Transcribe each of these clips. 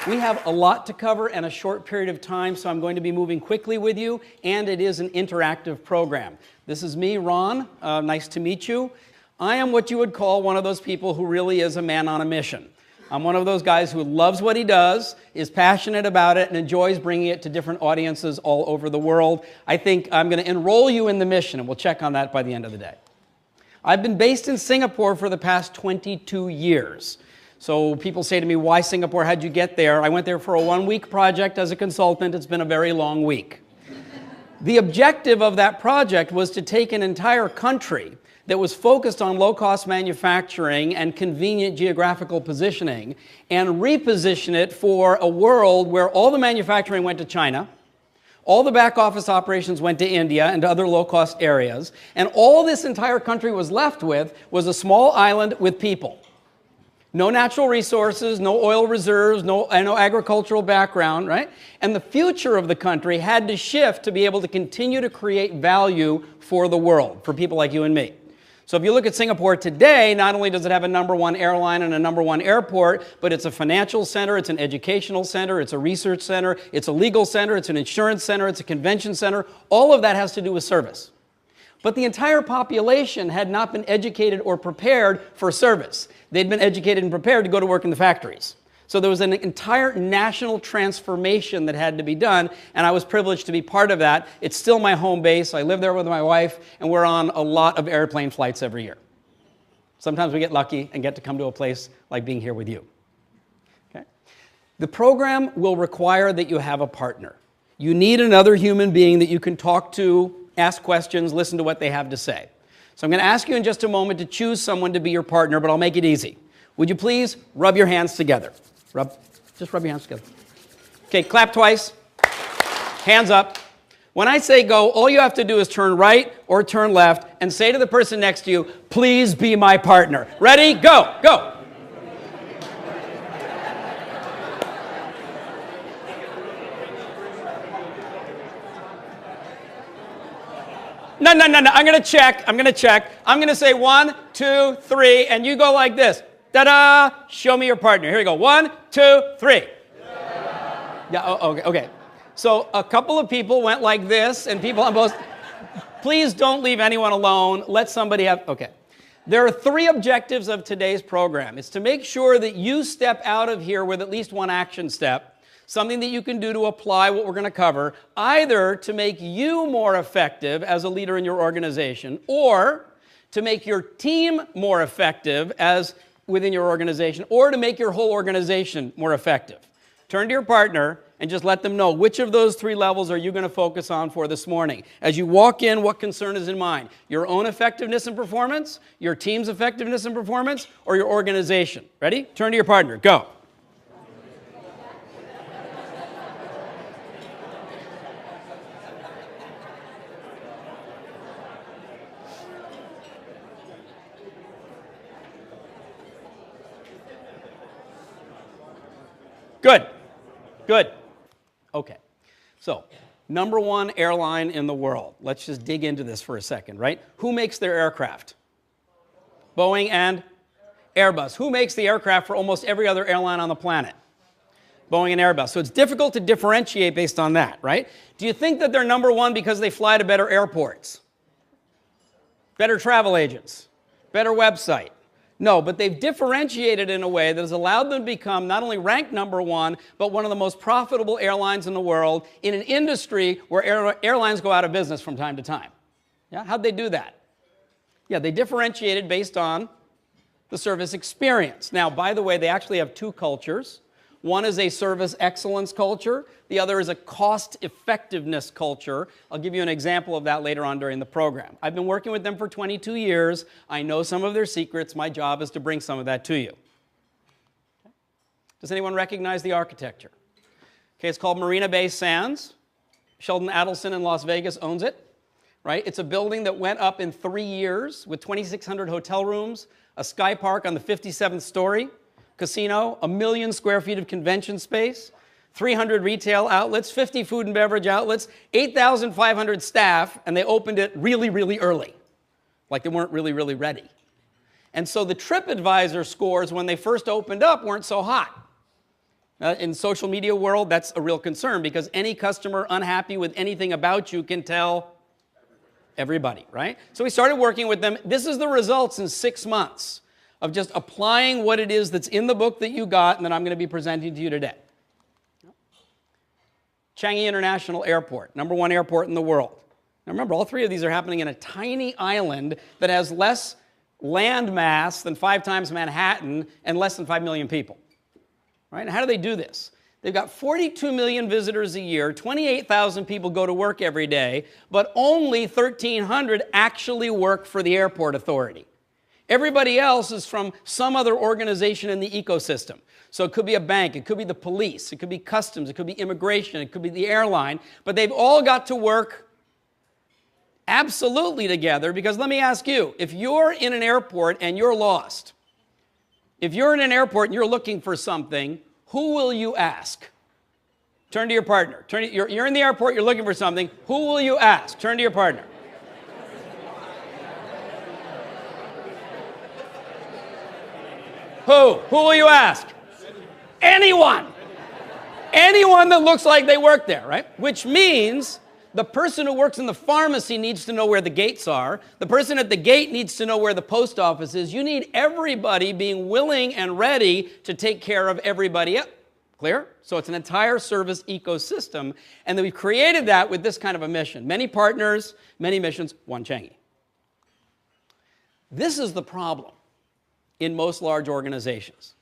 We have a lot to cover in a short period of time, so I'm going to be moving quickly with you, and it is an interactive program. This is me, Ron. Nice to meet you. I am what you would call one of those people who really is a man on a mission. I'm one of those guys who loves what he does, is passionate about it, and enjoys bringing it to different audiences all over the world. I think I'm going to enroll you in the mission, and we'll check on that by the end of the day. I've been based in Singapore for the past 22 years. So people say to me, why Singapore? How'd you get there? I went there for a one-week project as a consultant. It's been a very long week. The objective of that project was to take an entire country that was focused on low-cost manufacturing and convenient geographical positioning and reposition it for a world where all the manufacturing went to China, all the back office operations went to India and to other low-cost areas, and all this entire country was left with was a small island with people. No natural resources, no oil reserves, no agricultural background, right? And the future of the country had to shift to be able to continue to create value for the world, for people like you and me. So if you look at Singapore today, not only does it have a #1 airline and a #1 airport, but it's a financial center, it's an educational center, it's a research center, it's a legal center, it's an insurance center, it's a convention center. All of that has to do with service. But the entire population had not been educated or prepared for service. They'd been educated and prepared to go to work in the factories. So there was an entire national transformation that had to be done, and I was privileged to be part of that. It's still my home base. I live there with my wife, and we're on a lot of airplane flights every year. Sometimes we get lucky and get to come to a place like being here with you. Okay? The program will require that you have a partner. You need another human being that you can talk to, ask questions, listen to what they have to say. So I'm going to ask you in just a moment to choose someone to be your partner, but I'll make it easy. Would you please rub your hands together? Just rub your hands together. Okay, clap twice. Hands up. When I say go, all you have to do is turn right or turn left and say to the person next to you, please be my partner. Ready? Go. Go. No. I'm going to check. I'm going to say 1, 2, 3, and you go like this. Ta-da! Show me your partner. Here we go. 1, 2, 3. Yeah. Okay. So a couple of people went like this, and people on both. Please don't leave anyone alone. Let somebody have. Okay. There are 3 objectives of today's program. It's to make sure that you step out of here with at least one action step. Something that you can do to apply what we're going to cover, either to make you more effective as a leader in your organization, or to make your team more effective as within your organization, or to make your whole organization more effective. Turn to your partner and just let them know which of those 3 levels are you going to focus on for this morning. As you walk in, what concern is in mind? Your own effectiveness and performance, your team's effectiveness and performance, or your organization? Ready? Turn to your partner. Go. Good. Okay. So, #1 airline in the world. Let's just dig into this for a second, right? Who makes their aircraft? Boeing and Airbus. Who makes the aircraft for almost every other airline on the planet? Boeing and Airbus. So it's difficult to differentiate based on that, right? Do you think that they're #1 because they fly to better airports? Better travel agents? Better website? No, but they've differentiated in a way that has allowed them to become not only ranked #1, but one of the most profitable airlines in the world in an industry where airlines go out of business from time to time. Yeah? How'd they do that? Yeah, they differentiated based on the service experience. Now, by the way, they actually have 2 cultures. One is a service excellence culture. The other is a cost effectiveness culture. I'll give you an example of that later on during the program. I've been working with them for 22 years. I know some of their secrets. My job is to bring some of that to you. Okay. Does anyone recognize the architecture? Okay, it's called Marina Bay Sands. Sheldon Adelson in Las Vegas owns it. Right? It's a building that went up in 3 years with 2,600 hotel rooms, a sky park on the 57th story, casino, 1 million square feet of convention space, 300 retail outlets, 50 food and beverage outlets, 8,500 staff, and they opened it really, really early. Like they weren't really, really ready. And so the TripAdvisor scores when they first opened up weren't so hot. In social media world, that's a real concern because any customer unhappy with anything about you can tell everybody, right? So we started working with them. This is the results in 6 months of just applying what it is that's in the book that you got and that I'm going to be presenting to you today. Changi International Airport, #1 airport in the world. Now remember, all 3 of these are happening in a tiny island that has less land mass than 5 times Manhattan and less than 5 million people. Right? And how do they do this? They've got 42 million visitors a year, 28,000 people go to work every day, but only 1,300 actually work for the airport authority. Everybody else is from some other organization in the ecosystem. So it could be a bank, it could be the police, it could be customs, it could be immigration, it could be the airline, but they've all got to work absolutely together because let me ask you, if you're in an airport and you're lost, if you're in an airport and you're looking for something, who will you ask? Turn to your partner. You're in the airport, you're looking for something. Who will you ask? Turn to your partner. Who? Who will you ask? Anyone. Anyone that looks like they work there, right? Which means the person who works in the pharmacy needs to know where the gates are. The person at the gate needs to know where the post office is. You need everybody being willing and ready to take care of everybody else. Clear? So it's an entire service ecosystem. And then we've created that with this kind of a mission. Many partners, many missions, one Changi. This is the problem in most large organizations.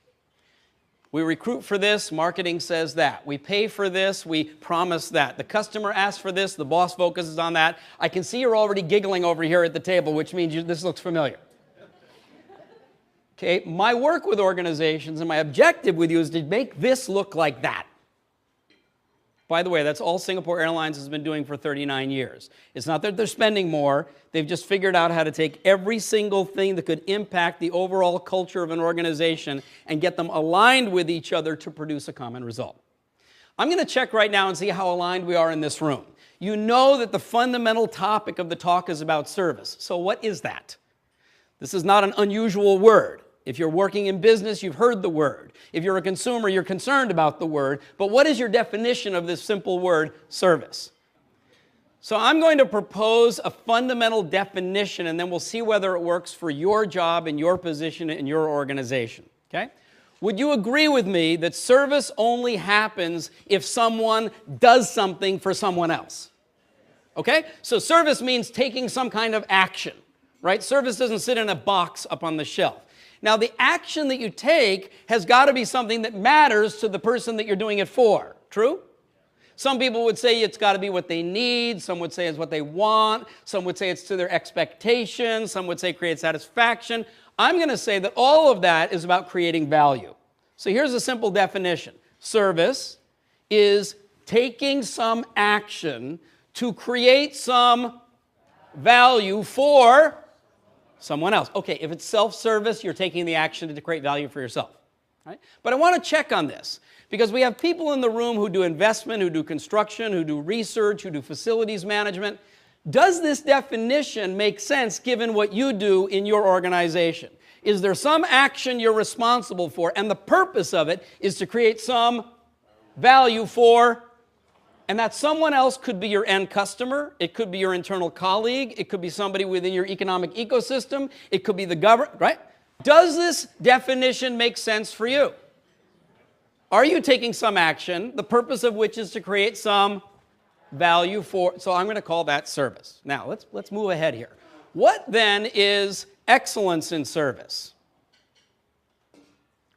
We recruit for this, marketing says that. We pay for this, we promise that. The customer asks for this, the boss focuses on that. I can see you're already giggling over here at the table, which means this looks familiar. Okay, my work with organizations and my objective with you is to make this look like that. By the way, that's all Singapore Airlines has been doing for 39 years. It's not that they're spending more, they've just figured out how to take every single thing that could impact the overall culture of an organization and get them aligned with each other to produce a common result. I'm going to check right now and see how aligned we are in this room. You know that the fundamental topic of the talk is about service. So what is that? This is not an unusual word. If you're working in business, you've heard the word. If you're a consumer, you're concerned about the word. But what is your definition of this simple word, service? So I'm going to propose a fundamental definition, and then we'll see whether it works for your job and your position in your organization. Okay? Would you agree with me that service only happens if someone does something for someone else? Okay? So service means taking some kind of action, right? Service doesn't sit in a box up on the shelf. Now, the action that you take has got to be something that matters to the person that you're doing it for. True? Some people would say it's got to be what they need. Some would say it's what they want. Some would say it's to their expectations. Some would say create satisfaction. I'm going to say that all of that is about creating value. So here's a simple definition. Service is taking some action to create some value for someone else. Okay, if it's self-service, you're taking the action to create value for yourself. Right? But I want to check on this because we have people in the room who do investment, who do construction, who do research, who do facilities management. Does this definition make sense given what you do in your organization? Is there some action you're responsible for and the purpose of it is to create some value for, and that someone else could be your end customer, it could be your internal colleague, it could be somebody within your economic ecosystem, it could be the government, right? Does this definition make sense for you? Are you taking some action, the purpose of which is to create some value for, so I'm going to call that service. Now, let's move ahead here. What then is excellence in service?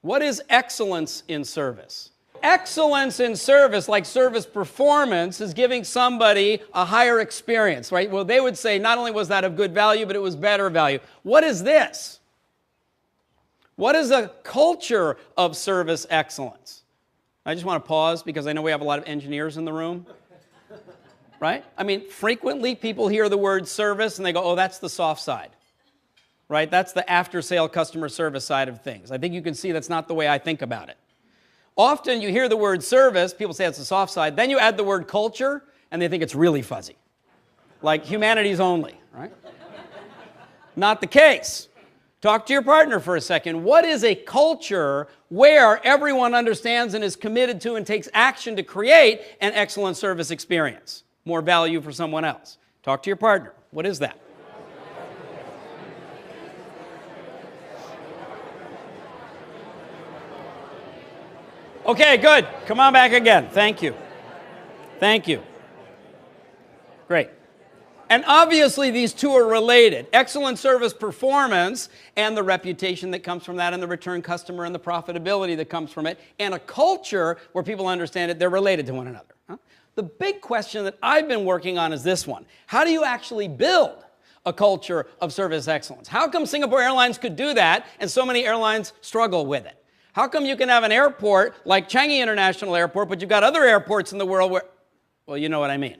What is excellence in service? Excellence in service, like service performance, is giving somebody a higher experience, right? Well, they would say not only was that of good value, but it was better value. What is this? What is a culture of service excellence? I just want to pause because I know we have a lot of engineers in the room, right? I mean, frequently people hear the word service and they go, oh, that's the soft side, right? That's the after-sale customer service side of things. I think you can see that's not the way I think about it. Often you hear the word service, people say it's the soft side, then you add the word culture, and they think it's really fuzzy. Like humanities only, right? Not the case. Talk to your partner for a second. What is a culture where everyone understands and is committed to and takes action to create an excellent service experience? More value for someone else. Talk to your partner. What is that? Okay, good. Come on back again. Thank you. Thank you. Great. And obviously these two are related. Excellent service performance and the reputation that comes from that and the return customer and the profitability that comes from it and a culture where people understand it, they're related to one another. The big question that I've been working on is this one. How do you actually build a culture of service excellence? How come Singapore Airlines could do that and so many airlines struggle with it? How come you can have an airport like Changi International Airport, but you've got other airports in the world where, well, you know what I mean.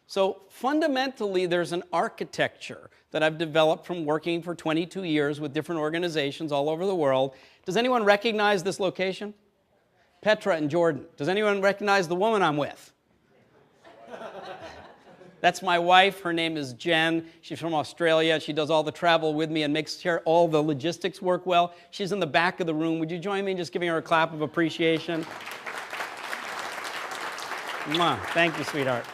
So fundamentally, there's an architecture that I've developed from working for 22 years with different organizations all over the world. Does anyone recognize this location? Petra in Jordan. Does anyone recognize the woman I'm with? That's my wife. Her name is Jen. She's from Australia. She does all the travel with me and makes sure all the logistics work well. She's in the back of the room. Would you join me in just giving her a clap of appreciation? Mwah. Thank you, sweetheart.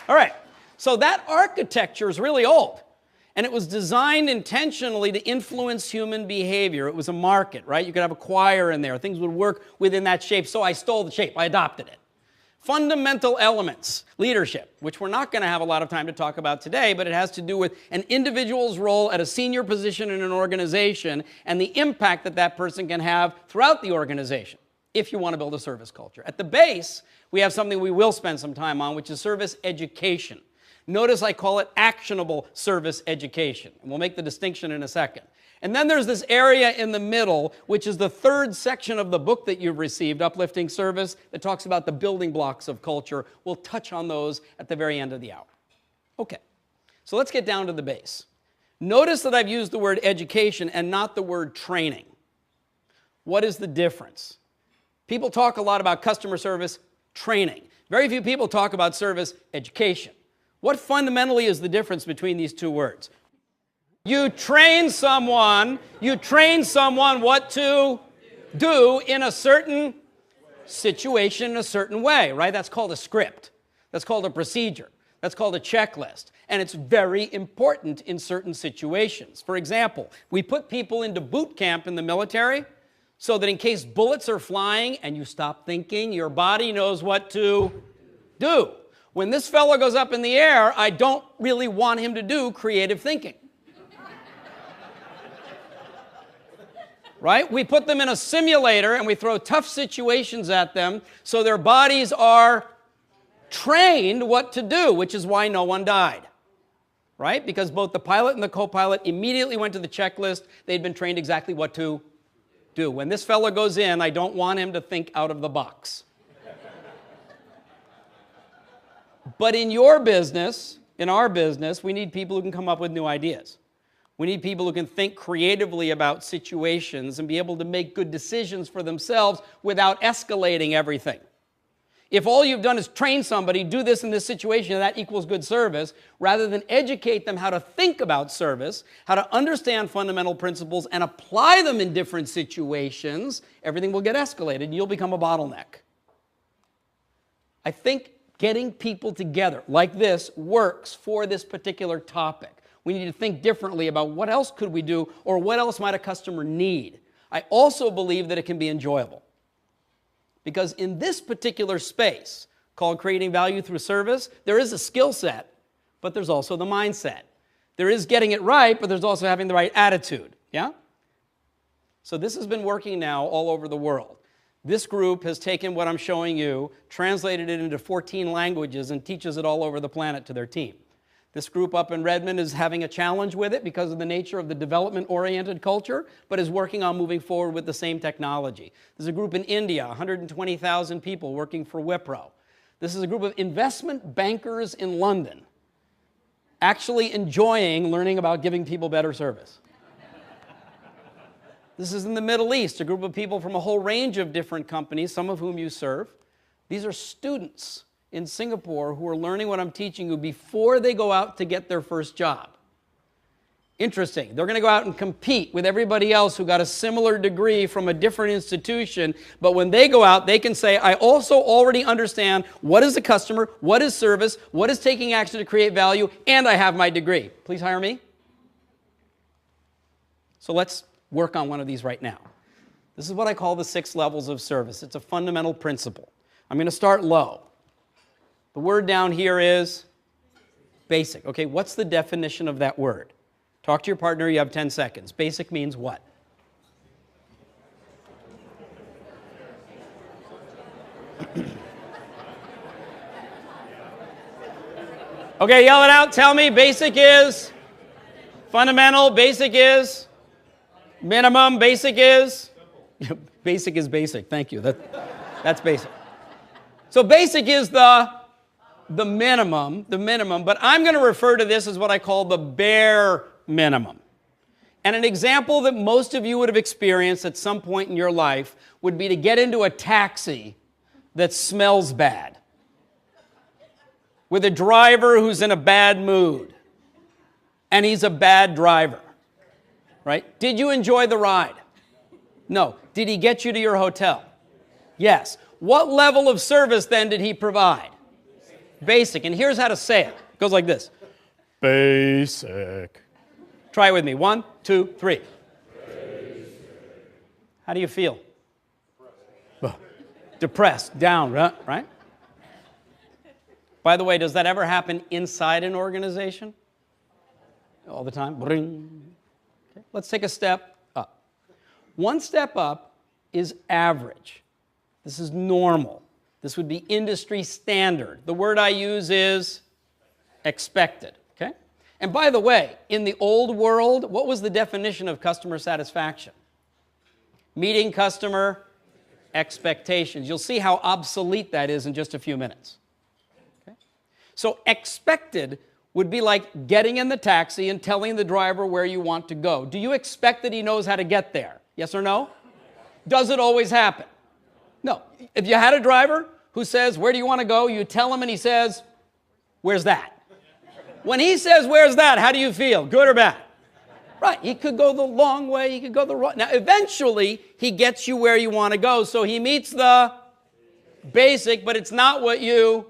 All right. So that architecture is really old. And it was designed intentionally to influence human behavior. It was a market, right? You could have a choir in there. Things would work within that shape. So I stole the shape. I adopted it. Fundamental elements, leadership, which we're not going to have a lot of time to talk about today, but it has to do with an individual's role at a senior position in an organization and the impact that that person can have throughout the organization if you want to build a service culture. At the base, we have something we will spend some time on, which is service education. Notice I call it actionable service education, and we'll make the distinction in a second. And then there's this area in the middle, which is the third section of the book that you've received, Uplifting Service, that talks about the building blocks of culture. We'll touch on those at the very end of the hour. Okay, so let's get down to the base. Notice that I've used the word education and not the word training. What is the difference? People talk a lot about customer service training. Very few people talk about service education. What fundamentally is the difference between these two words? You train someone what to do in a certain situation in a certain way, right? That's called a script. That's called a procedure. That's called a checklist. And it's very important in certain situations. For example, we put people into boot camp in the military so that in case bullets are flying and you stop thinking, your body knows what to do. When this fellow goes up in the air, I don't really want him to do creative thinking. Right? We put them in a simulator and we throw tough situations at them so their bodies are trained what to do, which is why no one died. Right? Because both the pilot and the co-pilot immediately went to the checklist. They'd been trained exactly what to do. When this fellow goes in, I don't want him to think out of the box. But in your business, in our business, we need people who can come up with new ideas. We need people who can think creatively about situations and be able to make good decisions for themselves without escalating everything. If all you've done is train somebody, do this in this situation, and that equals good service, rather than educate them how to think about service, how to understand fundamental principles and apply them in different situations, everything will get escalated and you'll become a bottleneck. I think getting people together like this works for this particular topic. We need to think differently about what else could we do or what else might a customer need. I also believe that it can be enjoyable. Because in this particular space, called creating value through service, there is a skill set, but there's also the mindset. There is getting it right, but there's also having the right attitude. Yeah? So this has been working now all over the world. This group has taken what I'm showing you, translated it into 14 languages, and teaches it all over the planet to their team. This group up in Redmond is having a challenge with it because of the nature of the development-oriented culture, but is working on moving forward with the same technology. There's a group in India, 120,000 people working for Wipro. This is a group of investment bankers in London, actually enjoying learning about giving people better service. This is in the Middle East, a group of people from a whole range of different companies, some of whom you serve. These are students in Singapore who are learning what I'm teaching you before they go out to get their first job. Interesting. They're going to go out and compete with everybody else who got a similar degree from a different institution, but when they go out, they can say, I also already understand what is a customer, what is service, what is taking action to create value, and I have my degree. Please hire me. So let's work on one of these right now. This is what I call the 6 levels of service. It's a fundamental principle. I'm going to start low. The word down here is basic. Okay, what's the definition of that word? Talk to your partner, you have 10 seconds. Basic means what? Okay, yell it out, tell me. Basic is fundamental, basic is minimum, basic is? Basic is basic, thank you. That's basic. So basic is the minimum, but I'm going to refer to this as what I call the bare minimum. And an example that most of you would have experienced at some point in your life would be to get into a taxi that smells bad, with a driver who's in a bad mood, and he's a bad driver, right? Did you enjoy the ride? No. Did he get you to your hotel? Yes. What level of service then did he provide? Basic. And here's how to say it. It goes like this. Basic. Try it with me. 1, 2, 3. Basic. How do you feel? Depressed. Down, right? By the way, does that ever happen inside an organization? All the time? Bring. Okay. Let's take a step up. 1 step up is average. This is normal. This would be industry standard. The word I use is expected. Okay? And by the way, in the old world, what was the definition of customer satisfaction? Meeting customer expectations. You'll see how obsolete that is in just a few minutes. Okay? So expected would be like getting in the taxi and telling the driver where you want to go. Do you expect that he knows how to get there? Yes or no? Does it always happen? No. If you had a driver who says, where do you want to go? You tell him and he says, where's that? When he says, where's that? How do you feel? Good or bad? Right. He could go the long way. He could go the wrong. Now, eventually, he gets you where you want to go. So he meets the basic, but it's not what you...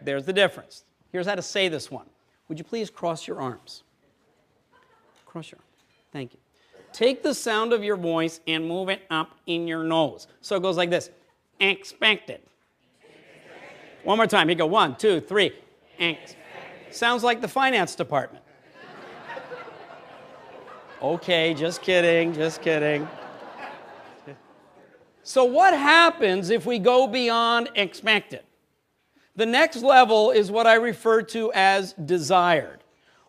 There's the difference. Here's how to say this one. Would you please cross your arms? Cross your arms. Thank you. Take the sound of your voice and move it up in your nose. So it goes like this. Expected. One more time. Here you go. 1, 2, 3. Sounds like the finance department. Okay, just kidding, just kidding. So what happens if we go beyond expected? The next level is what I refer to as desired.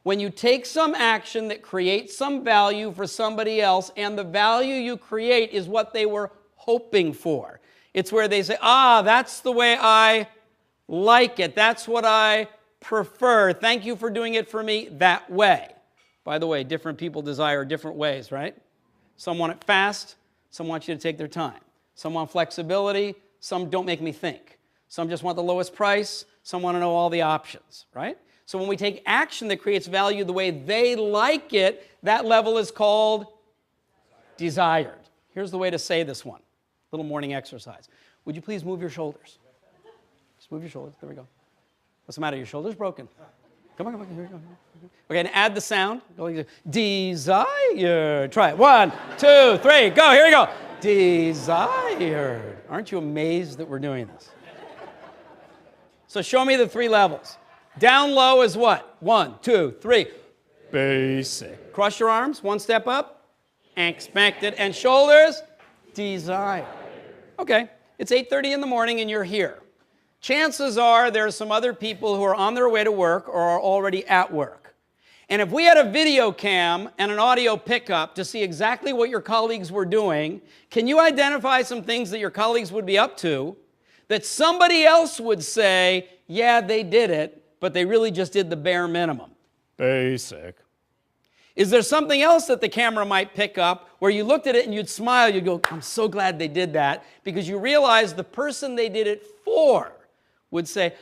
When you take some action that creates some value for somebody else, and the value you create is what they were hoping for. It's where they say, that's the way I like it. That's what I prefer. Thank you for doing it for me that way. By the way, different people desire different ways, right? Some want it fast. Some want you to take their time. Some want flexibility. Some don't make me think. Some just want the lowest price. Some want to know all the options, right? So when we take action that creates value the way they like it, that level is called desired. Here's the way to say this one. Little morning exercise. Would you please move your shoulders? Just move your shoulders. There we go. What's the matter? Your shoulder's broken. Come on. Here we go. Okay, and add the sound. Go like this. Desire. Try it. 1, 2, 3. Go. Here we go. Desired. Aren't you amazed that we're doing this? So show me the 3 levels. Down low is what? 1, 2, 3. Basic. Cross your arms. 1 step up. Expected. And shoulders. Desire. Okay. It's 8:30 in the morning and you're here. Chances are there are some other people who are on their way to work or are already at work. And if we had a video cam and an audio pickup to see exactly what your colleagues were doing, can you identify some things that your colleagues would be up to that somebody else would say, yeah, they did it, but they really just did the bare minimum? Basic. Is there something else that the camera might pick up where you looked at it and you'd smile, you'd go, I'm so glad they did that, because you realize the person they did it for would say,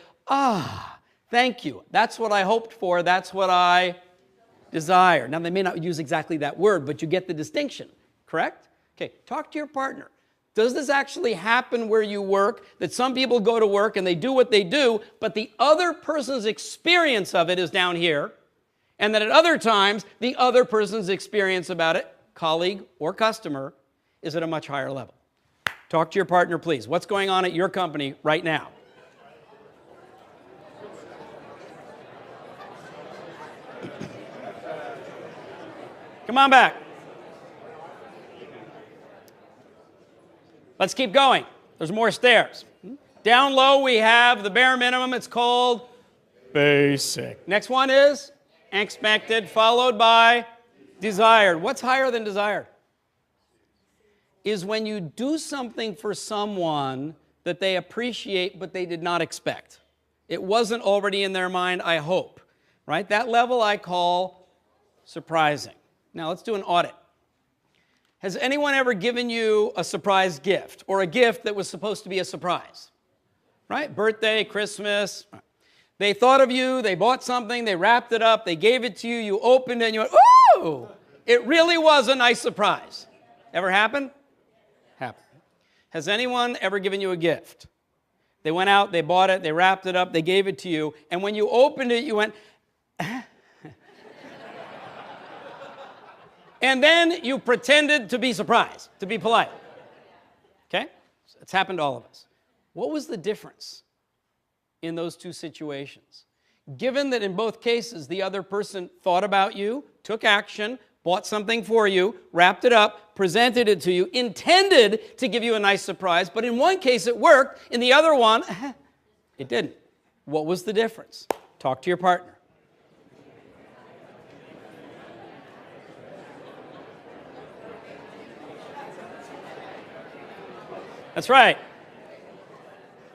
thank you. That's what I hoped for. That's what I Desire. Now, they may not use exactly that word, but you get the distinction, correct? Okay, talk to your partner. Does this actually happen where you work, that some people go to work and they do what they do, but the other person's experience of it is down here, and that at other times, the other person's experience about it, colleague or customer, is at a much higher level? Talk to your partner, please. What's going on at your company right now? Come on back. Let's keep going. There's more stairs. Down low, we have the bare minimum. It's called basic. Next one is expected, followed by desired. What's higher than desired? Is when you do something for someone that they appreciate but they did not expect. It wasn't already in their mind, I hope. Right? That level I call surprising. Now let's do an audit. Has anyone ever given you a surprise gift or a gift that was supposed to be a surprise? Right? Birthday, Christmas. They thought of you, they bought something, they wrapped it up, they gave it to you, you opened it, and you went, ooh! It really was a nice surprise. Ever happen? Happened. Has anyone ever given you a gift? They went out, they bought it, they wrapped it up, they gave it to you, and when you opened it, you went, and then you pretended to be surprised, to be polite. Okay? It's happened to all of us. What was the difference in those two situations? Given that in both cases the other person thought about you, took action, bought something for you, wrapped it up, presented it to you, intended to give you a nice surprise, but in one case it worked, in the other one, it didn't. What was the difference? Talk to your partner. That's right.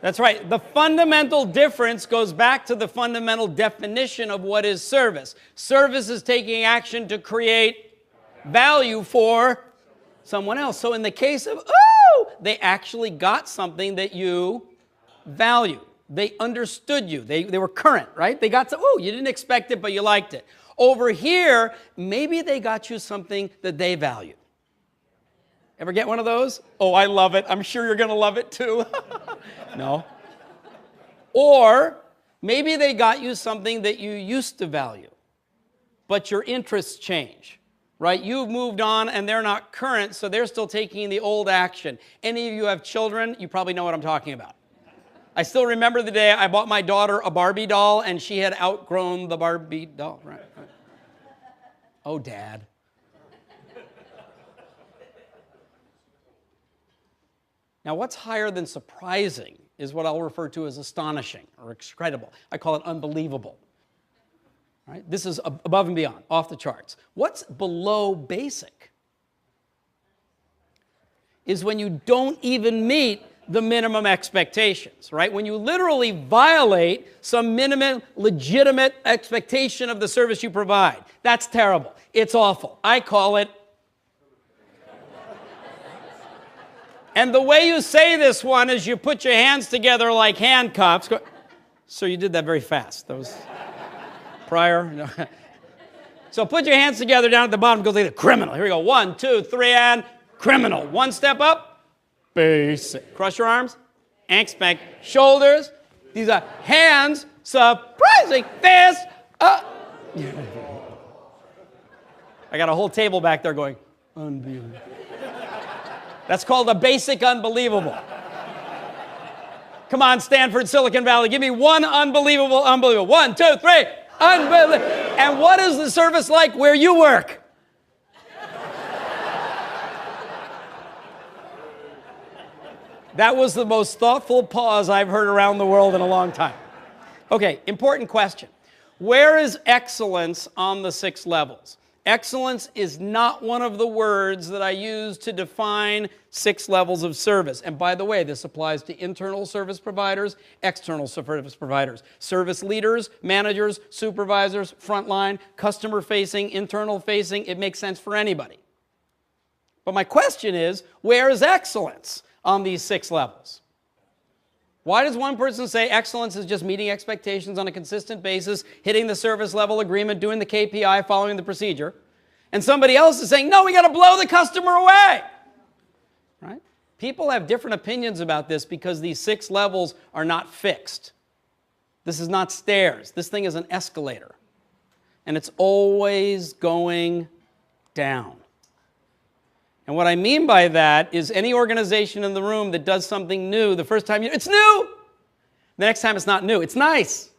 That's right. The fundamental difference goes back to the fundamental definition of what is service. Service is taking action to create value for someone else. So in the case of, they actually got something that you value. They understood you. They were current, right? They got you didn't expect it, but you liked it. Over here, maybe they got you something that they value. Ever get one of those? Oh, I love it. I'm sure you're going to love it too. No. Or maybe they got you something that you used to value, but your interests change, right? You've moved on and they're not current, so they're still taking the old action. Any of you have children, you probably know what I'm talking about. I still remember the day I bought my daughter a Barbie doll and she had outgrown the Barbie doll. Right. Oh, Dad. Now, what's higher than surprising is what I'll refer to as astonishing or incredible. I call it unbelievable. Right? This is above and beyond, off the charts. What's below basic is when you don't even meet the minimum expectations, right? When you literally violate some minimum legitimate expectation of the service you provide. That's terrible. It's awful. I call it. And the way you say this one is you put your hands together like handcuffs. So you did that very fast. That was prior. No. So put your hands together down at the bottom. Goes like the criminal. Here we go. 1, 2, 3, and criminal. One step up. Basic. Cross your arms. Expect. Shoulders. These are hands. Surprising. Fist. I got a whole table back there going, unbelievable. That's called a basic unbelievable. Come on, Stanford, Silicon Valley. Give me one unbelievable. 1, 2, 3. Unbelievable. And what is the service like where you work? That was the most thoughtful pause I've heard around the world in a long time. Okay, important question. Where is excellence on the 6 levels? Excellence is not one of the words that I use to define 6 levels of service. And by the way, this applies to internal service providers, external service providers, service leaders, managers, supervisors, frontline, customer-facing, internal-facing. It makes sense for anybody. But my question is, where is excellence on these 6 levels? Why does one person say excellence is just meeting expectations on a consistent basis, hitting the service level agreement, doing the KPI, following the procedure? And somebody else is saying, no, we got to blow the customer away. Right? People have different opinions about this because these 6 levels are not fixed. This is not stairs. This thing is an escalator. And it's always going down. And what I mean by that is any organization in the room that does something new, the first time it's new. The next time it's not new, it's nice.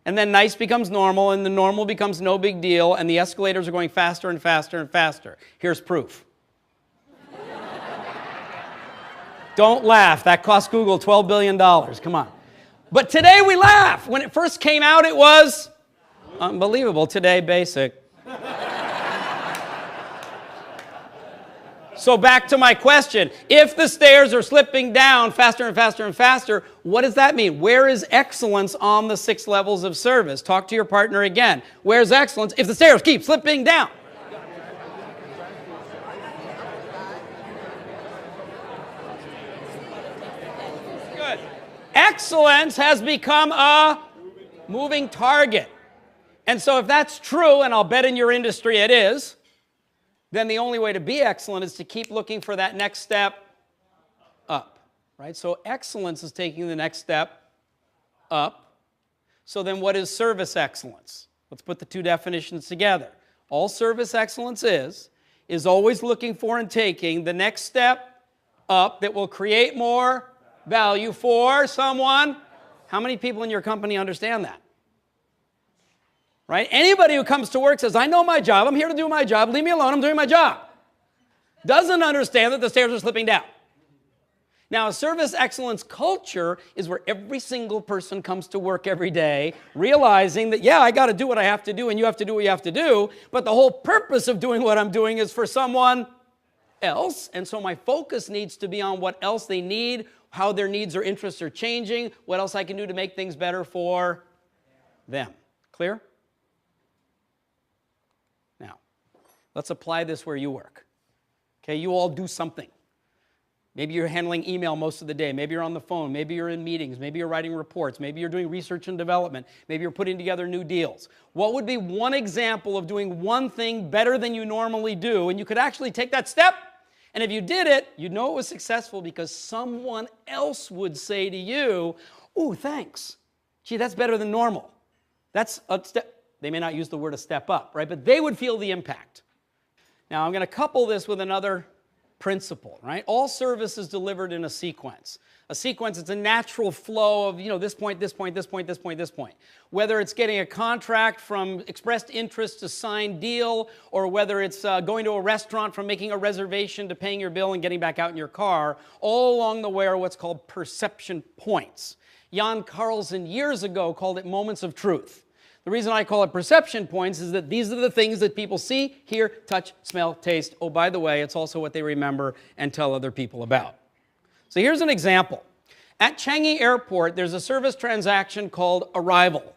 And then nice becomes normal, and the normal becomes no big deal, and the escalators are going faster and faster and faster. Here's proof. Don't laugh. That cost Google $12 billion. Come on. But today we laugh. When it first came out, it was unbelievable. Today, basic. So back to my question. If the stairs are slipping down faster and faster and faster, what does that mean? Where is excellence on the 6 levels of service? Talk to your partner again. Where's excellence if the stairs keep slipping down? Good. Excellence has become a moving target. And so if that's true, and I'll bet in your industry it is, then the only way to be excellent is to keep looking for that next step up, right? So excellence is taking the next step up. So then what is service excellence? Let's put the 2 definitions together. All service excellence is always looking for and taking the next step up that will create more value for someone. How many people in your company understand that? Right? Anybody who comes to work says, I know my job, I'm here to do my job, leave me alone, I'm doing my job. Doesn't understand that the stairs are slipping down. Now, a service excellence culture is where every single person comes to work every day realizing that, yeah, I got to do what I have to do and you have to do what you have to do, but the whole purpose of doing what I'm doing is for someone else, and so my focus needs to be on what else they need, how their needs or interests are changing, what else I can do to make things better for them. Clear? Let's apply this where you work. Okay, you all do something. Maybe you're handling email most of the day. Maybe you're on the phone. Maybe you're in meetings. Maybe you're writing reports. Maybe you're doing research and development. Maybe you're putting together new deals. What would be one example of doing one thing better than you normally do? And you could actually take that step, and if you did it, you'd know it was successful because someone else would say to you, ooh, thanks. Gee, that's better than normal. That's a step. They may not use the word a step up, right? But they would feel the impact. Now, I'm going to couple this with another principle, right? All service is delivered in a sequence. A sequence, it's a natural flow of, this point, this point, this point, this point, this point. Whether it's getting a contract from expressed interest to signed deal, or whether it's going to a restaurant from making a reservation to paying your bill and getting back out in your car, all along the way are what's called perception points. Jan Carlson years ago called it moments of truth. The reason I call it perception points is that these are the things that people see, hear, touch, smell, taste. Oh, by the way, it's also what they remember and tell other people about. So here's an example. At Changi Airport, there's a service transaction called arrival.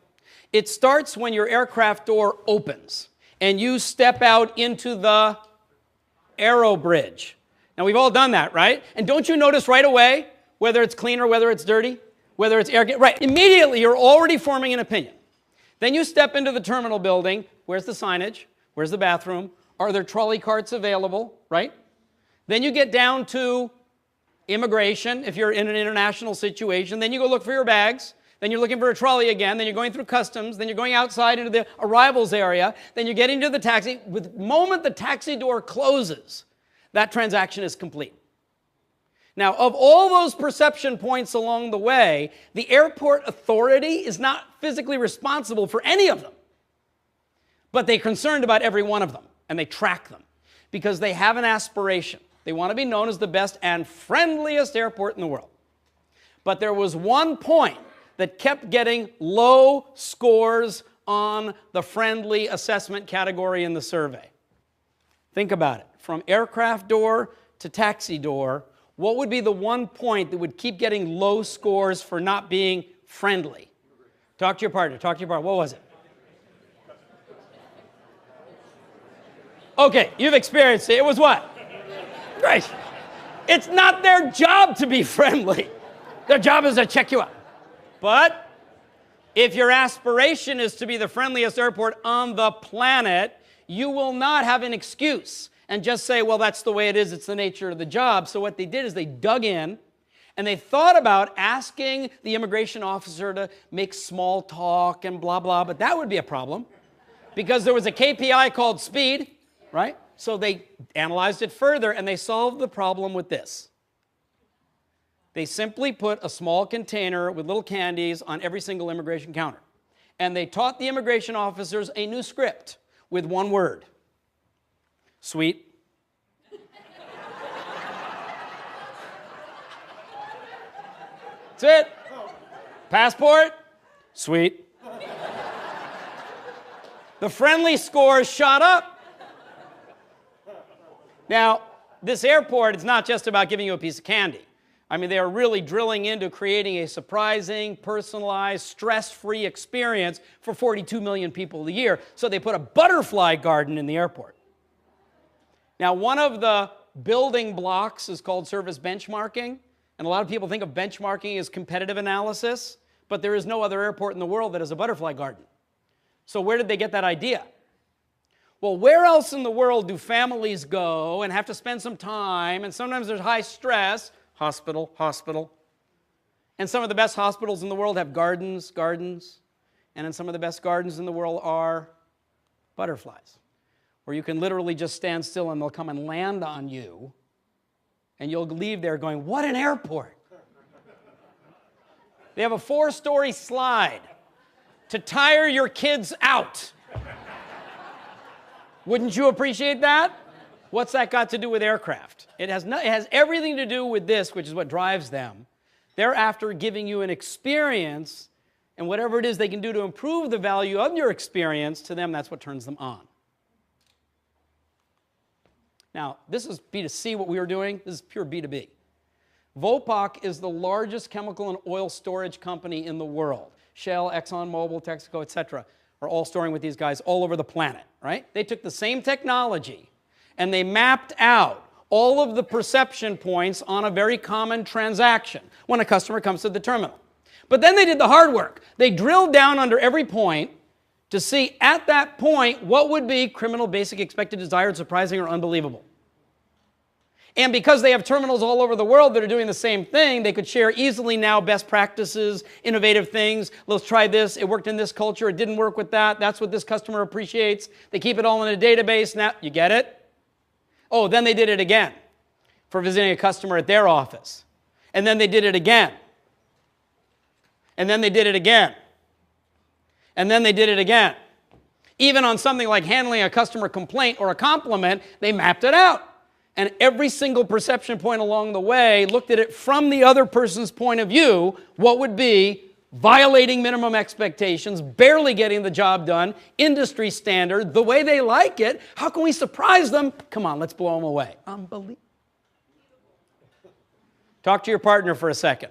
It starts when your aircraft door opens and you step out into the aero bridge. Now, we've all done that, right? And don't you notice right away whether it's clean or whether it's dirty? Whether it's air... Right, immediately you're already forming an opinion. Then you step into the terminal building. Where's the signage? Where's the bathroom? Are there trolley carts available, right? Then you get down to immigration if you're in an international situation. Then you go look for your bags. Then you're looking for a trolley again. Then you're going through customs. Then you're going outside into the arrivals area. Then you're getting to the taxi. The moment the taxi door closes, that transaction is complete. Now, of all those perception points along the way, the airport authority is not physically responsible for any of them. But they're concerned about every one of them, and they track them because they have an aspiration. They want to be known as the best and friendliest airport in the world. But there was one point that kept getting low scores on the friendly assessment category in the survey. Think about it. From aircraft door to taxi door, what would be the one point that would keep getting low scores for not being friendly? Talk to your partner. Talk to your partner. What was it? Okay, you've experienced it. It was what? Great. It's not their job to be friendly. Their job is to check you out. But if your aspiration is to be the friendliest airport on the planet, you will not have an excuse and just say, well, that's the way it is. It's the nature of the job. So what they did is they dug in and they thought about asking the immigration officer to make small talk and blah, blah, but that would be a problem because there was a KPI called speed, right? So they analyzed it further and they solved the problem with this. They simply put a small container with little candies on every single immigration counter. And they taught the immigration officers a new script with one word. Sweet. That's it. Passport? Sweet. The friendly scores shot up. Now, this airport is not just about giving you a piece of candy. I mean, they are really drilling into creating a surprising, personalized, stress-free experience for 42 million people a year. So they put a butterfly garden in the airport. Now, one of the building blocks is called service benchmarking. And a lot of people think of benchmarking as competitive analysis, but there is no other airport in the world that has a butterfly garden. So where did they get that idea? Well, where else in the world do families go and have to spend some time, and sometimes there's high stress? Hospital, hospital. And some of the best hospitals in the world have gardens, and then some of the best gardens in the world are butterflies, where you can literally just stand still and they'll come and land on you, and you'll leave there going, what an airport. They have a 4-story slide to tire your kids out. Wouldn't you appreciate that? What's that got to do with aircraft? It has everything to do with this, which is what drives them. They're after giving you an experience, and whatever it is they can do to improve the value of your experience, to them, that's what turns them on. Now, this is B2C, what we were doing. This is pure B2B. Vopak is the largest chemical and oil storage company in the world. Shell, ExxonMobil, Texaco, etc. are all storing with these guys all over the planet, right? They took the same technology and they mapped out all of the perception points on a very common transaction when a customer comes to the terminal. But then they did the hard work. They drilled down under every point to see at that point what would be criminal, basic, expected, desired, surprising, or unbelievable. And because they have terminals all over the world that are doing the same thing, they could share easily now best practices, innovative things. Let's try this. It worked in this culture. It didn't work with that. That's what this customer appreciates. They keep it all in a database. Now, you get it? Oh, then they did it again for visiting a customer at their office. And then they did it again. And then they did it again. And then they did it again. Even on something like handling a customer complaint or a compliment, they mapped it out. And every single perception point along the way looked at it from the other person's point of view. What would be violating minimum expectations, barely getting the job done, industry standard, the way they like it. How can we surprise them? Come on, let's blow them away. Unbelievable. Talk to your partner for a second.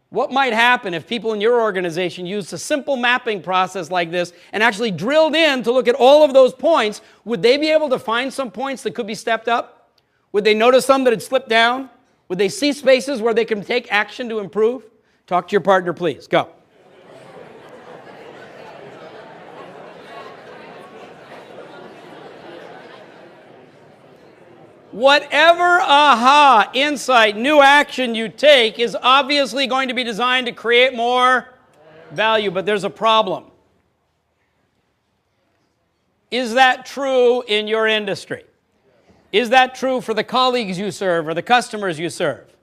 What might happen if people in your organization used a simple mapping process like this and actually drilled in to look at all of those points? Would they be able to find some points that could be stepped up? Would they notice some that had slipped down? Would they see spaces where they can take action to improve? Talk to your partner, please. Go. Whatever aha, insight, new action you take is obviously going to be designed to create more value, but there's a problem. Is that true in your industry? Is that true for the colleagues you serve or the customers you serve?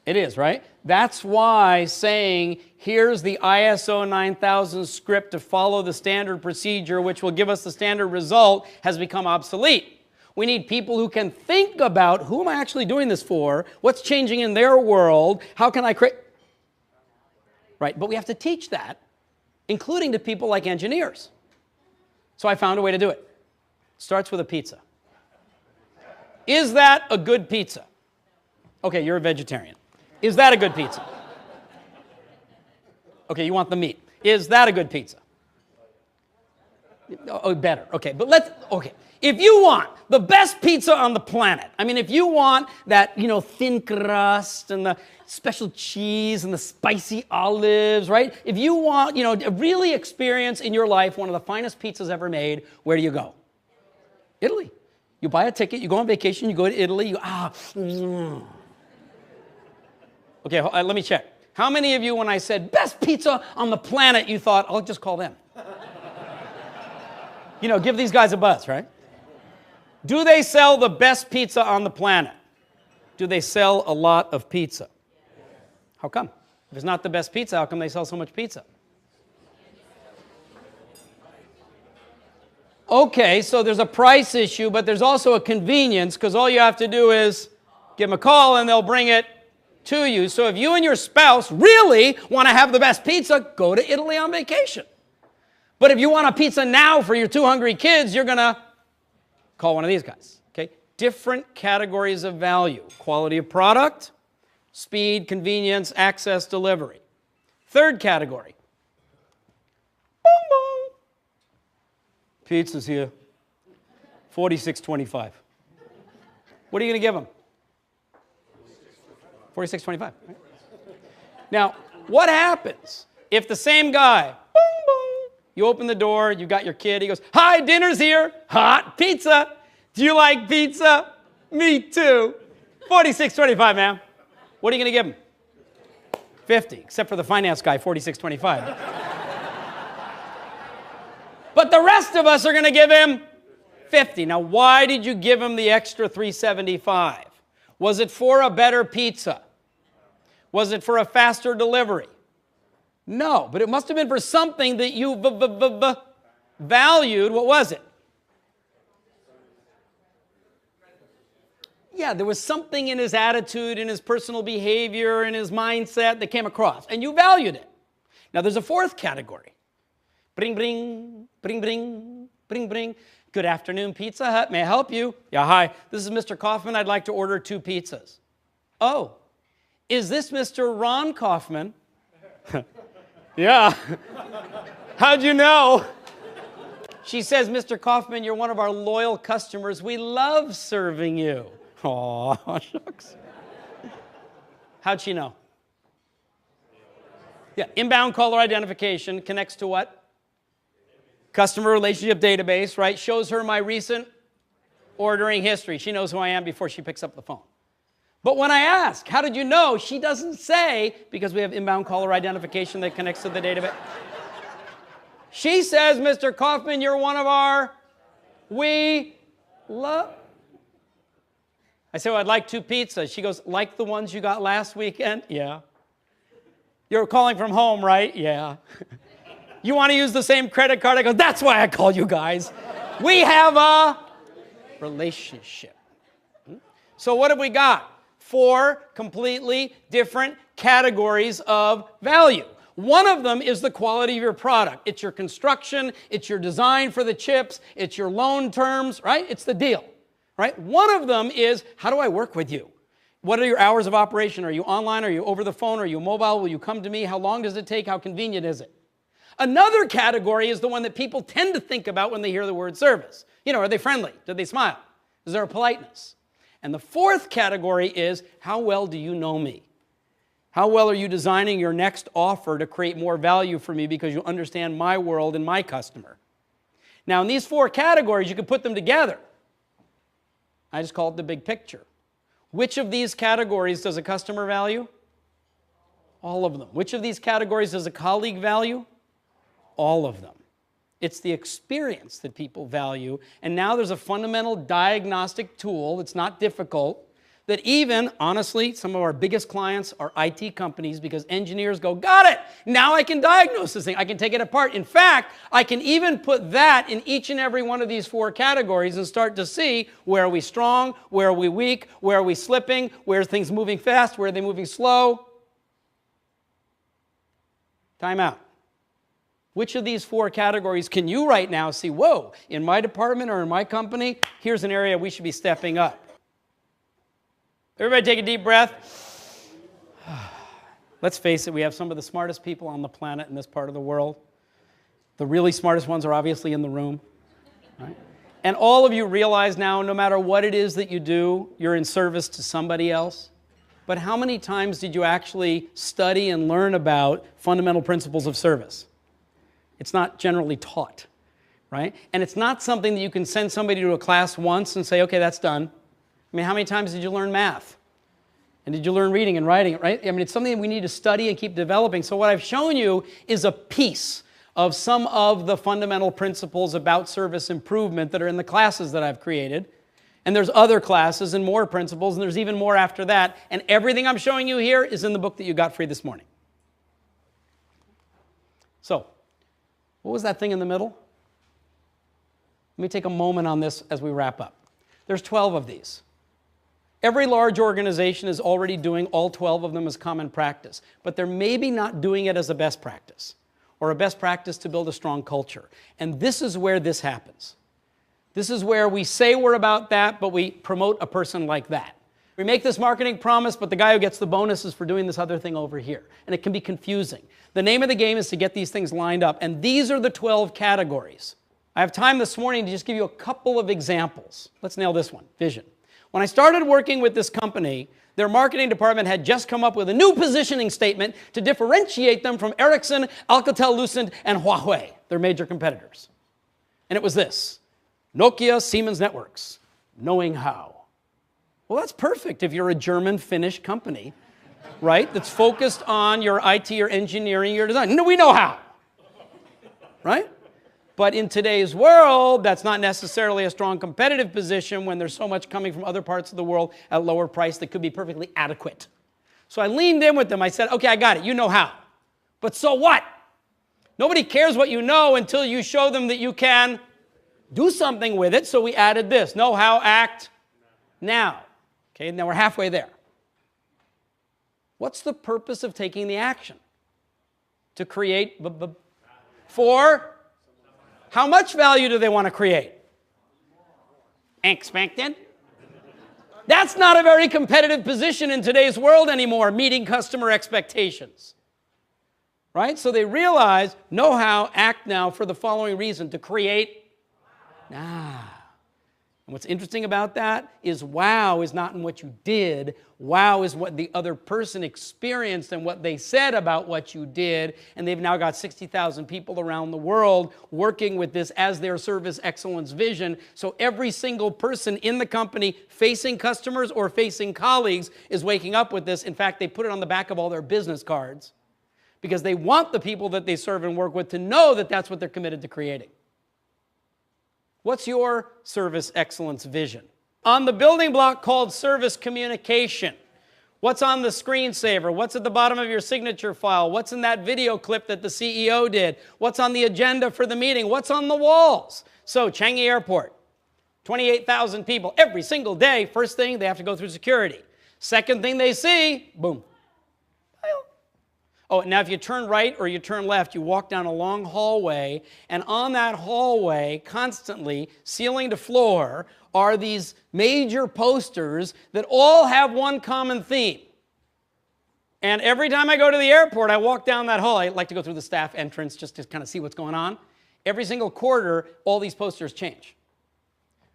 It is, right? That's why saying, here's the ISO 9000 script to follow the standard procedure, which will give us the standard result, has become obsolete. We need people who can think about, who am I actually doing this for? What's changing in their world? How can I create? Right, but we have to teach that, including to people like engineers. So I found a way to do it. Starts with a pizza. Is that a good pizza? Okay, you're a vegetarian. Is that a good pizza? Okay, you want the meat. Is that a good pizza? Oh, better. Okay, but okay. If you want the best pizza on the planet, I mean, if you want that, thin crust and the special cheese and the spicy olives, right? If you want, really experience in your life one of the finest pizzas ever made, where do you go? Italy. You buy a ticket, you go on vacation, you go to Italy, Okay, let me check. How many of you, when I said best pizza on the planet, you thought, I'll just call them? Give these guys a buzz, right? Do they sell the best pizza on the planet? Do they sell a lot of pizza? How come? If it's not the best pizza, how come they sell so much pizza? Okay, so there's a price issue, but there's also a convenience, because all you have to do is give them a call and they'll bring it to you. So if you and your spouse really want to have the best pizza, go to Italy on vacation. But if you want a pizza now for your 2 hungry kids, you're going to call one of these guys. Okay? Different categories of value. Quality of product, speed, convenience, access, delivery. Third category. Boom, boom. Pizza's here. $46.25. What are you going to give them? $46.25. Right? Now, what happens if the same guy, boom, boom, you open the door, you got your kid, he goes, hi, dinner's here, hot pizza. Do you like pizza? Me too. $46.25, ma'am. What are you going to give him? $50, except for the finance guy, $46.25. But the rest of us are going to give him $50. Now, why did you give him the extra $3.75? Was it for a better pizza? Was it for a faster delivery? No, but it must have been for something that you valued. What was it? Yeah, there was something in his attitude, in his personal behavior, in his mindset that came across, and you valued it. Now, there's a fourth category. Bring, bring, bring, bring, bring, bring. Good afternoon, Pizza Hut. May I help you? Yeah, hi. This is Mr. Kaufman. I'd like to order 2 pizzas. Oh, is this Mr. Ron Kaufman? Yeah. How'd you know? She says, Mr. Kaufman, you're one of our loyal customers. We love serving you. Aw, shucks. How'd she know? Yeah, inbound caller identification connects to what? Customer relationship database, right? Shows her my recent ordering history. She knows who I am before she picks up the phone. But when I ask, how did you know? She doesn't say, because we have inbound caller identification that connects to the database. She says, Mr. Kaufman, you're one of our, we love. I say, well, I'd like 2 pizzas. She goes, like the ones you got last weekend? Yeah. You're calling from home, right? Yeah. You want to use the same credit card? I go, that's why I call you guys. We have a relationship. So what have we got? 4 completely different categories of value. One of them is the quality of your product. It's your construction, it's your design for the chips, it's your loan terms, right? It's the deal, right? One of them is, how do I work with you? What are your hours of operation? Are you online? Are you over the phone? Are you mobile? Will you come to me? How long does it take? How convenient is it? Another category is the one that people tend to think about when they hear the word service. Are they friendly? Do they smile? Is there a politeness? And the fourth category is, how well do you know me? How well are you designing your next offer to create more value for me because you understand my world and my customer? Now, in these 4 categories, you can put them together. I just call it the big picture. Which of these categories does a customer value? All of them. Which of these categories does a colleague value? All of them. It's the experience that people value. And now there's a fundamental diagnostic tool that's not difficult that even, honestly, some of our biggest clients are IT companies because engineers go, got it! Now I can diagnose this thing. I can take it apart. In fact, I can even put that in each and every one of these 4 categories and start to see where are we strong, where are we weak, where are we slipping, where are things moving fast, where are they moving slow. Time out. Which of these 4 categories can you right now see, whoa, in my department or in my company, here's an area we should be stepping up. Everybody take a deep breath. Let's face it, we have some of the smartest people on the planet in this part of the world. The really smartest ones are obviously in the room. Right? And all of you realize now, no matter what it is that you do, you're in service to somebody else. But how many times did you actually study and learn about fundamental principles of service? It's not generally taught, right? And it's not something that you can send somebody to a class once and say, okay, that's done. I mean, how many times did you learn math? And did you learn reading and writing, right? I mean, it's something that we need to study and keep developing. So what I've shown you is a piece of some of the fundamental principles about service improvement that are in the classes that I've created. And there's other classes and more principles, and there's even more after that. And everything I'm showing you here is in the book that you got free this morning. So, what was that thing in the middle? Let me take a moment on this as we wrap up. There's 12 of these. Every large organization is already doing all 12 of them as common practice, but they're maybe not doing it as a best practice, or a best practice to build a strong culture. And this is where this happens. This is where we say we're about that, but we promote a person like that. We make this marketing promise, but the guy who gets the bonus is for doing this other thing over here. And it can be confusing. The name of the game is to get these things lined up. And these are the 12 categories. I have time this morning to just give you a couple of examples. Let's nail this one, vision. When I started working with this company, their marketing department had just come up with a new positioning statement to differentiate them from Ericsson, Alcatel-Lucent, and Huawei, their major competitors. And it was this: Nokia, Siemens Networks, knowing how. Well, that's perfect if you're a German-Finnish company, right, that's focused on your IT, your engineering, your design. No, we know how, right? But in today's world, that's not necessarily a strong competitive position when there's so much coming from other parts of the world at lower price that could be perfectly adequate. So I leaned in with them. I said, okay, I got it. You know how. But so what? Nobody cares what you know until you show them that you can do something with it. So we added this: know how, act now. Okay, now we're halfway there. What's the purpose of taking the action? To create for? How much value do they want to create? Expected. That's not a very competitive position in today's world anymore, meeting customer expectations. Right? So they realize, know how, act now for the following reason: to create now. And what's interesting about that is wow is not in what you did. Wow is what the other person experienced and what they said about what you did. And they've now got 60,000 people around the world working with this as their service excellence vision. So every single person in the company facing customers or facing colleagues is waking up with this. In fact, they put it on the back of all their business cards because they want the people that they serve and work with to know that that's what they're committed to creating. What's your service excellence vision? On the building block called service communication, what's on the screensaver? What's at the bottom of your signature file? What's in that video clip that the CEO did? What's on the agenda for the meeting? What's on the walls? So, Changi Airport, 28,000 people every single day. First thing, they have to go through security. Second thing they see, boom. Oh, now if you turn right or you turn left, you walk down a long hallway, and on that hallway, constantly, ceiling to floor, are these major posters that all have one common theme. And every time I go to the airport, I walk down that hall. I like to go through the staff entrance just to kind of see what's going on. Every single quarter, all these posters change.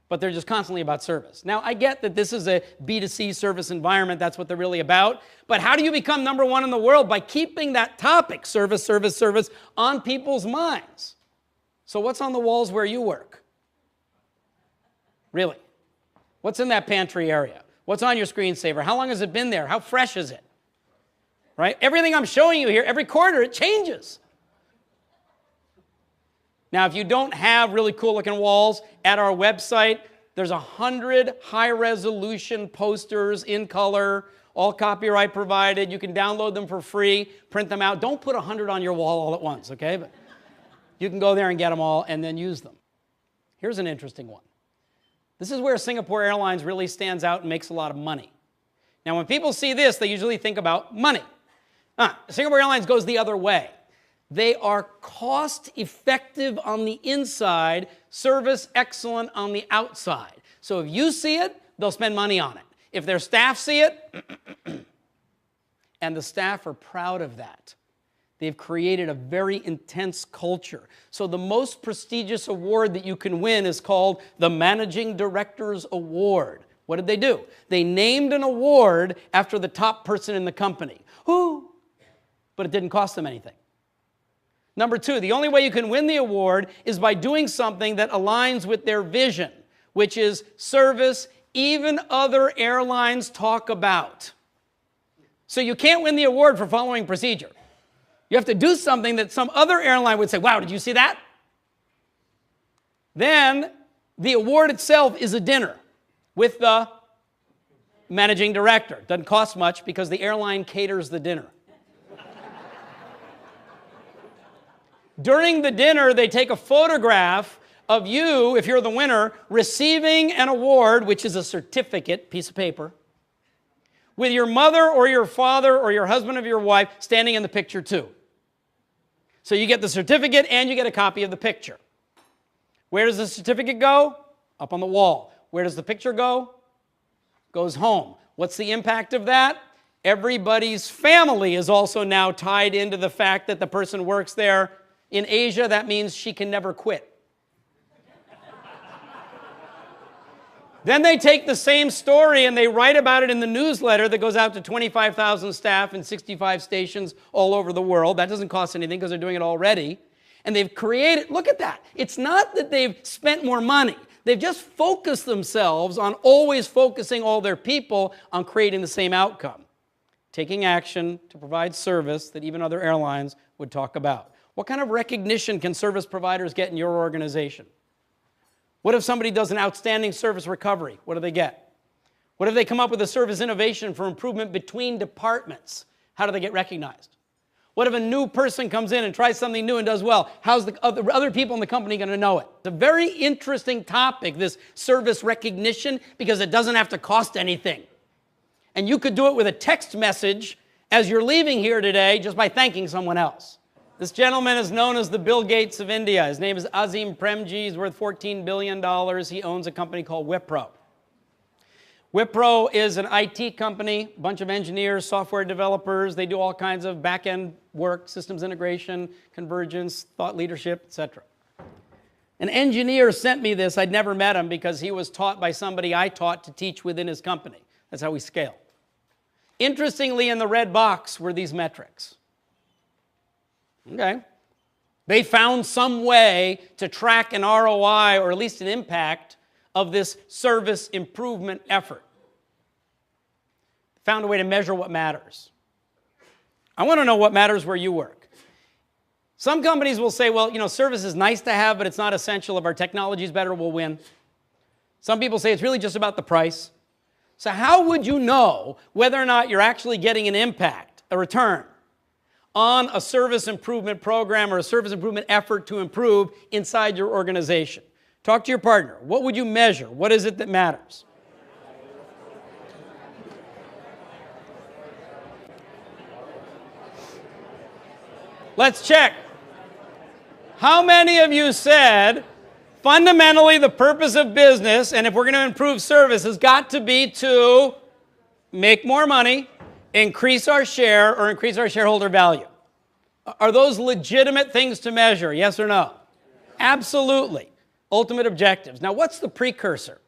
But they're just constantly about service. Now, I get that this is a B2C service environment. That's what they're really about. But how do you become number one in the world? By keeping that topic, service, service, service, on people's minds. So what's on the walls where you work? Really? What's in that pantry area? What's on your screensaver? How long has it been there? How fresh is it? Right? Everything I'm showing you here, every quarter, it changes. Now, if you don't have really cool-looking walls, at our website, there's 100 high-resolution posters in color, all copyright provided. You can download them for free, print them out. Don't put 100 on your wall all at once, okay? But you can go there and get them all and then use them. Here's an interesting one. This is where Singapore Airlines really stands out and makes a lot of money. Now, when people see this, they usually think about money. Singapore Airlines goes the other way. They are cost-effective on the inside, service excellent on the outside. So if you see it, they'll spend money on it. If their staff see it, and the staff are proud of that. They've created a very intense culture. So the most prestigious award that you can win is called the Managing Director's Award. What did they do? They named an award after the top person in the company. Who? But it didn't cost them anything. Number two, the only way you can win the award is by doing something that aligns with their vision, which is service even other airlines talk about. So you can't win the award for following procedure. You have to do something that some other airline would say, wow, did you see that? Then the award itself is a dinner with the managing director. Doesn't cost much because the airline caters the dinner. During the dinner, they take a photograph of you, if you're the winner, receiving an award, which is a certificate, piece of paper, with your mother or your father or your husband or your wife standing in the picture too. So you get the certificate and you get a copy of the picture. Where does the certificate go? Up on the wall. Where does the picture go? Goes home. What's the impact of that? Everybody's family is also now tied into the fact that the person works there. In Asia, that means she can never quit. Then they take the same story and they write about it in the newsletter that goes out to 25,000 staff in 65 stations all over the world. That doesn't cost anything because they're doing it already. And they've created, look at that. It's not that they've spent more money. They've just focused themselves on always focusing all their people on creating the same outcome. Taking action to provide service that even other airlines would talk about. What kind of recognition can service providers get in your organization? What if somebody does an outstanding service recovery? What do they get? What if they come up with a service innovation for improvement between departments? How do they get recognized? What if a new person comes in and tries something new and does well? How's the other people in the company going to know it? It's a very interesting topic, this service recognition, because it doesn't have to cost anything. And you could do it with a text message as you're leaving here today just by thanking someone else. This gentleman is known as the Bill Gates of India. His name is Azim Premji. He's worth $14 billion. He owns a company called Wipro. Wipro is an IT company, a bunch of engineers, software developers. They do all kinds of back-end work, systems integration, convergence, thought leadership, etc. An engineer sent me this. I'd never met him because he was taught by somebody I taught to teach within his company. That's how we scale. Interestingly, in the red box were these metrics. Okay. They found some way to track an ROI or at least an impact of this service improvement effort. Found a way to measure what matters. I want to know what matters where you work. Some companies will say, well, service is nice to have, but it's not essential. If our technology is better, we'll win. Some people say it's really just about the price. So how would you know whether or not you're actually getting an impact, a return, on a service improvement program or a service improvement effort to improve inside your organization? Talk to your partner. What would you measure? What is it that matters? Let's check. How many of you said, fundamentally the purpose of business, and if we're going to improve service, has got to be to make more money, increase our share, or increase our shareholder value? Are those legitimate things to measure, yes or no? Absolutely. Ultimate objectives. Now, what's the precursor?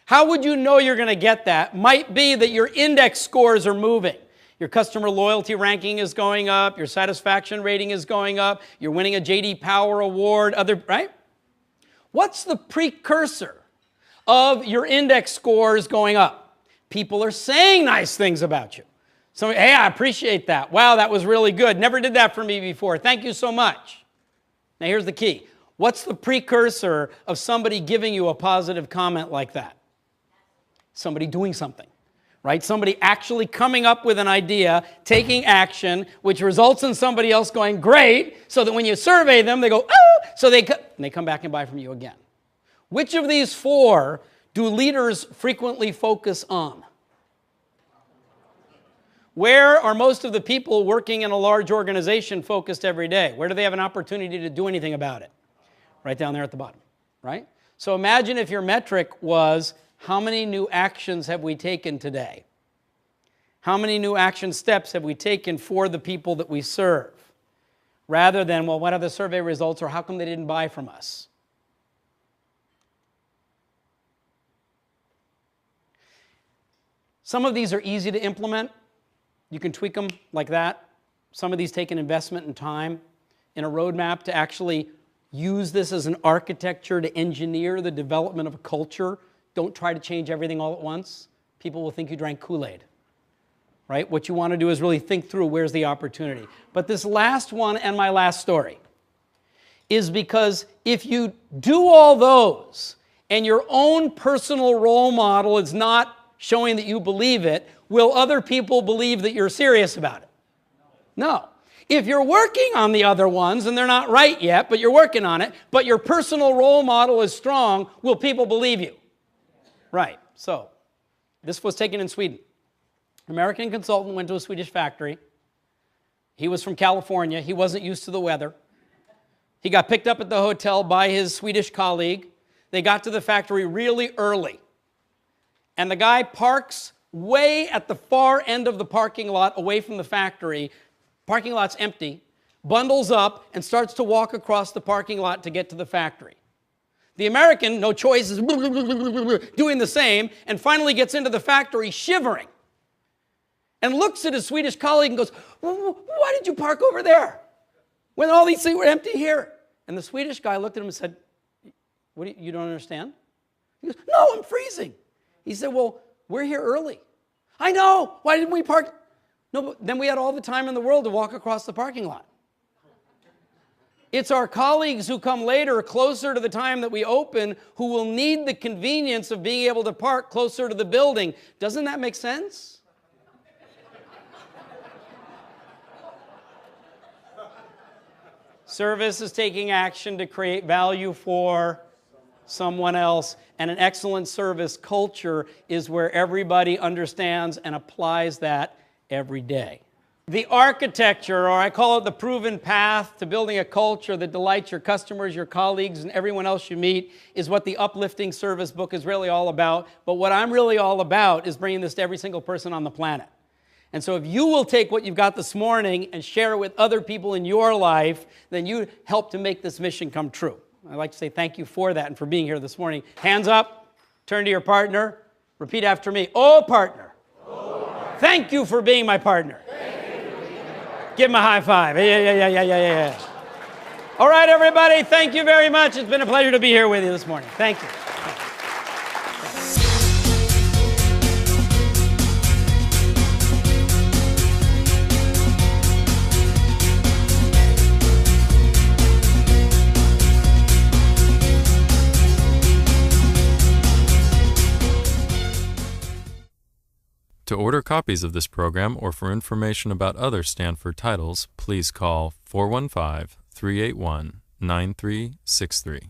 How would you know you're going to get that? Might be that your index scores are moving. Your customer loyalty ranking is going up, your satisfaction rating is going up, you're winning a J.D. Power award, right? What's the precursor of your index scores going up? People are saying nice things about you. So, hey, I appreciate that. Wow, that was really good. Never did that for me before. Thank you so much. Now, here's the key. What's the precursor of somebody giving you a positive comment like that? Somebody doing something, right? Somebody actually coming up with an idea, taking action, which results in somebody else going, great, so that when you survey them, they go, oh, so they come back and buy from you again. Which of these four do leaders frequently focus on? Where are most of the people working in a large organization focused every day? Where do they have an opportunity to do anything about it? Right down there at the bottom, right? So imagine if your metric was, how many new actions have we taken today? How many new action steps have we taken for the people that we serve? rather than, well, what are the survey results or how come they didn't buy from us? Some of these are easy to implement. You can tweak them like that. Some of these take an investment in time in a roadmap to actually use this as an architecture to engineer the development of a culture. Don't try to change everything all at once. People will think you drank Kool-Aid, right? What you want to do is really think through where's the opportunity. But this last one and my last story is because if you do all those and your own personal role model is not showing that you believe it, will other people believe that you're serious about it? No. If you're working on the other ones, and they're not right yet, but you're working on it, but your personal role model is strong, will people believe you? Right. So, this was taken in Sweden. An American consultant went to a Swedish factory. He was from California. He wasn't used to the weather. He got picked up at the hotel by his Swedish colleague. They got to the factory really early. And the guy parks way at the far end of the parking lot away from the factory. Parking lot's empty, bundles up, and starts to walk across the parking lot to get to the factory. The American, no choice, is doing the same, and finally gets into the factory shivering, and looks at his Swedish colleague and goes, why did you park over there when all these things were empty here? And the Swedish guy looked at him and said, what, you don't understand? He goes, no, I'm freezing. He said, well, we're here early. I know, why didn't we park? No, but then we had all the time in the world to walk across the parking lot. It's our colleagues who come later, closer to the time that we open, who will need the convenience of being able to park closer to the building. Doesn't that make sense? Service is taking action to create value for someone else, and an excellent service culture is where everybody understands and applies that every day. The architecture, or I call it the proven path to building a culture that delights your customers, your colleagues, and everyone else you meet, is what the Uplifting Service book is really all about. But what I'm really all about is bringing this to every single person on the planet. And so if you will take what you've got this morning and share it with other people in your life, then you help to make this mission come true. I'd like to say thank you for that and for being here this morning. Hands up, turn to your partner, repeat after me. Oh, partner. Thank you for being my partner. Give him a high five. Yeah. All right, everybody, thank you very much. It's been a pleasure to be here with you this morning. Thank you. To order copies of this program or for information about other Stanford titles, please call 415-381-9363.